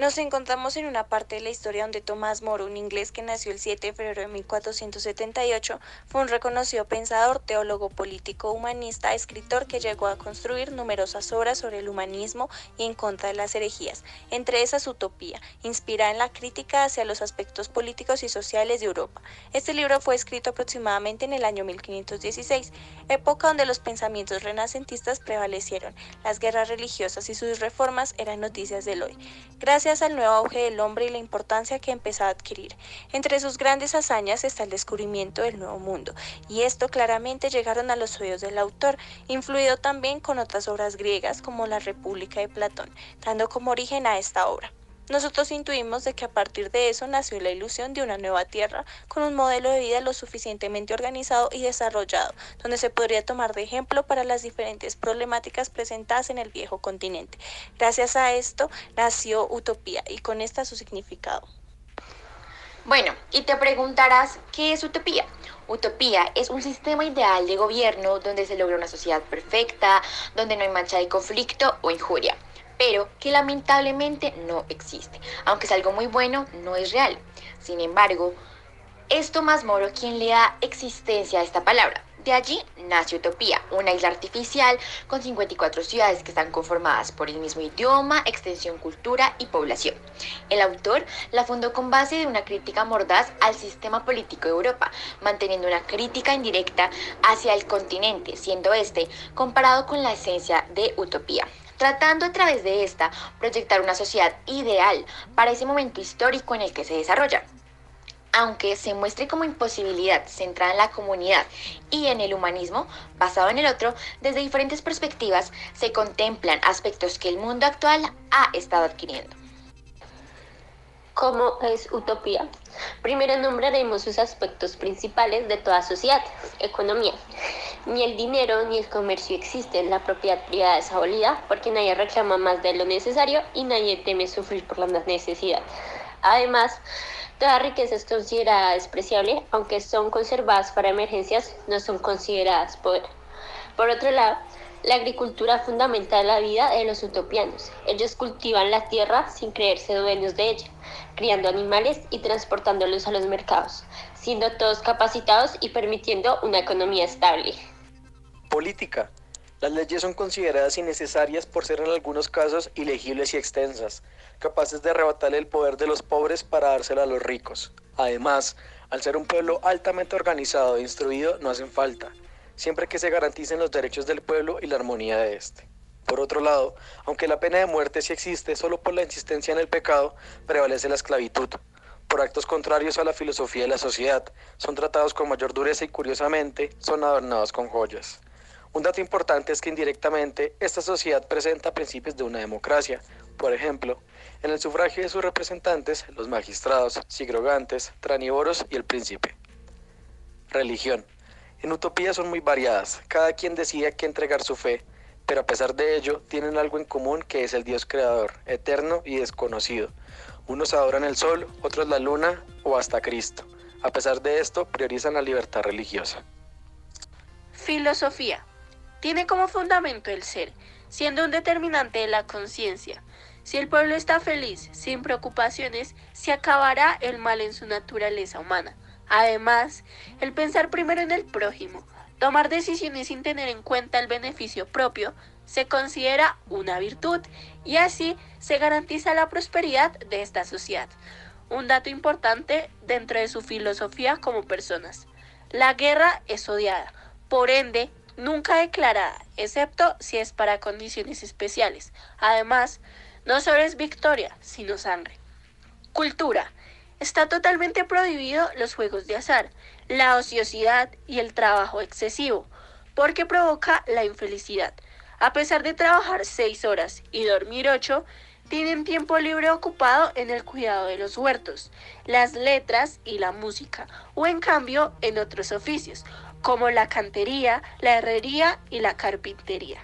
Nos encontramos en una parte de la historia donde Tomás Moro, un inglés que nació el 7 de febrero de 1478, fue un reconocido pensador, teólogo político, humanista, escritor que llegó a construir numerosas obras sobre el humanismo y en contra de las herejías, entre esas Utopía, inspirada en la crítica hacia los aspectos políticos y sociales de Europa. Este libro fue escrito aproximadamente en el año 1516, época donde los pensamientos renacentistas prevalecieron, las guerras religiosas y sus reformas eran noticias del hoy. Gracias al nuevo auge del hombre y la importancia que empezó a adquirir. Entre sus grandes hazañas está el descubrimiento del Nuevo Mundo, y esto claramente llegaron a los oídos del autor, influido también con otras obras griegas como la República de Platón, dando como origen a esta obra. Nosotros intuimos de que a partir de eso nació la ilusión de una nueva tierra con un modelo de vida lo suficientemente organizado y desarrollado, donde se podría tomar de ejemplo para las diferentes problemáticas presentadas en el viejo continente. Gracias a esto nació Utopía y con esta su significado. Bueno, y te preguntarás, ¿qué es utopía? Utopía es un sistema ideal de gobierno donde se logra una sociedad perfecta, donde no hay mancha de conflicto o injuria, pero que lamentablemente no existe. Aunque es algo muy bueno, no es real. Sin embargo, es Tomás Moro quien le da existencia a esta palabra. De allí nace Utopía, una isla artificial con 54 ciudades que están conformadas por el mismo idioma, extensión, cultura y población. El autor la fundó con base de una crítica mordaz al sistema político de Europa, manteniendo una crítica indirecta hacia el continente, siendo este comparado con la esencia de Utopía, tratando a través de esta proyectar una sociedad ideal para ese momento histórico en el que se desarrolla. Aunque se muestre como imposibilidad centrada en la comunidad y en el humanismo basado en el otro, desde diferentes perspectivas se contemplan aspectos que el mundo actual ha estado adquiriendo. ¿Cómo es utopía? Primero nombraremos sus aspectos principales de toda sociedad. Economía. Ni el dinero ni el comercio existen, la propiedad privada es abolida porque nadie reclama más de lo necesario y nadie teme sufrir por la necesidad. Además, toda riqueza es considerada despreciable, aunque son conservadas para emergencias, no son consideradas poder. Por otro lado, la agricultura fundamenta la vida de los utopianos. Ellos cultivan la tierra sin creerse dueños de ella, criando animales y transportándolos a los mercados, siendo todos capacitados y permitiendo una economía estable. Política. Las leyes son consideradas innecesarias por ser en algunos casos ilegibles y extensas, capaces de arrebatarle el poder de los pobres para dárselo a los ricos. Además, al ser un pueblo altamente organizado e instruido, no hacen falta, siempre que se garanticen los derechos del pueblo y la armonía de éste. Por otro lado, aunque la pena de muerte sí existe solo por la insistencia en el pecado, prevalece la esclavitud. Por actos contrarios a la filosofía de la sociedad, son tratados con mayor dureza y curiosamente son adornados con joyas. Un dato importante es que indirectamente esta sociedad presenta principios de una democracia. Por ejemplo, en el sufragio de sus representantes, los magistrados, sigrogantes, tranívoros y el príncipe. Religión. En Utopía son muy variadas, cada quien decide a qué entregar su fe, pero a pesar de ello tienen algo en común que es el Dios creador, eterno y desconocido. Unos adoran el sol, otros la luna o hasta Cristo. A pesar de esto, priorizan la libertad religiosa. Filosofía. Tiene como fundamento el ser, siendo un determinante de la conciencia. Si el pueblo está feliz, sin preocupaciones, se acabará el mal en su naturaleza humana. Además, el pensar primero en el prójimo, tomar decisiones sin tener en cuenta el beneficio propio, se considera una virtud y así se garantiza la prosperidad de esta sociedad. Un dato importante dentro de su filosofía como personas. La guerra es odiada, por ende, nunca declarada, excepto si es para condiciones especiales. Además, no solo es victoria, sino sangre. Cultura. Está totalmente prohibido los juegos de azar, la ociosidad y el trabajo excesivo, porque provoca la infelicidad. A pesar de trabajar 6 horas y dormir 8, tienen tiempo libre ocupado en el cuidado de los huertos, las letras y la música, o en cambio en otros oficios, como la cantería, la herrería y la carpintería.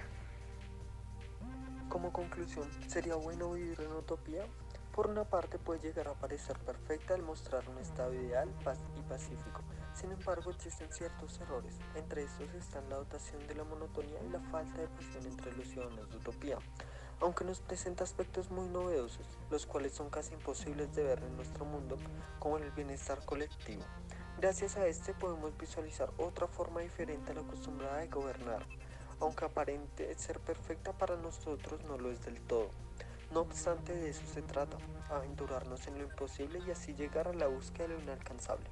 Como conclusión, ¿sería bueno vivir en utopía? Por una parte puede llegar a parecer perfecta al mostrar un estado ideal y pacífico. Sin embargo, existen ciertos errores. Entre estos están la dotación de la monotonía y la falta de pasión entre los ciudadanos de utopía. aunque nos presenta aspectos muy novedosos, los cuales son casi imposibles de ver en nuestro mundo, como el bienestar colectivo. Gracias a este podemos visualizar otra forma diferente a la acostumbrada de gobernar, aunque aparente ser perfecta para nosotros no lo es del todo. No obstante, de eso se trata, aventurarnos en lo imposible y así llegar a la búsqueda de lo inalcanzable.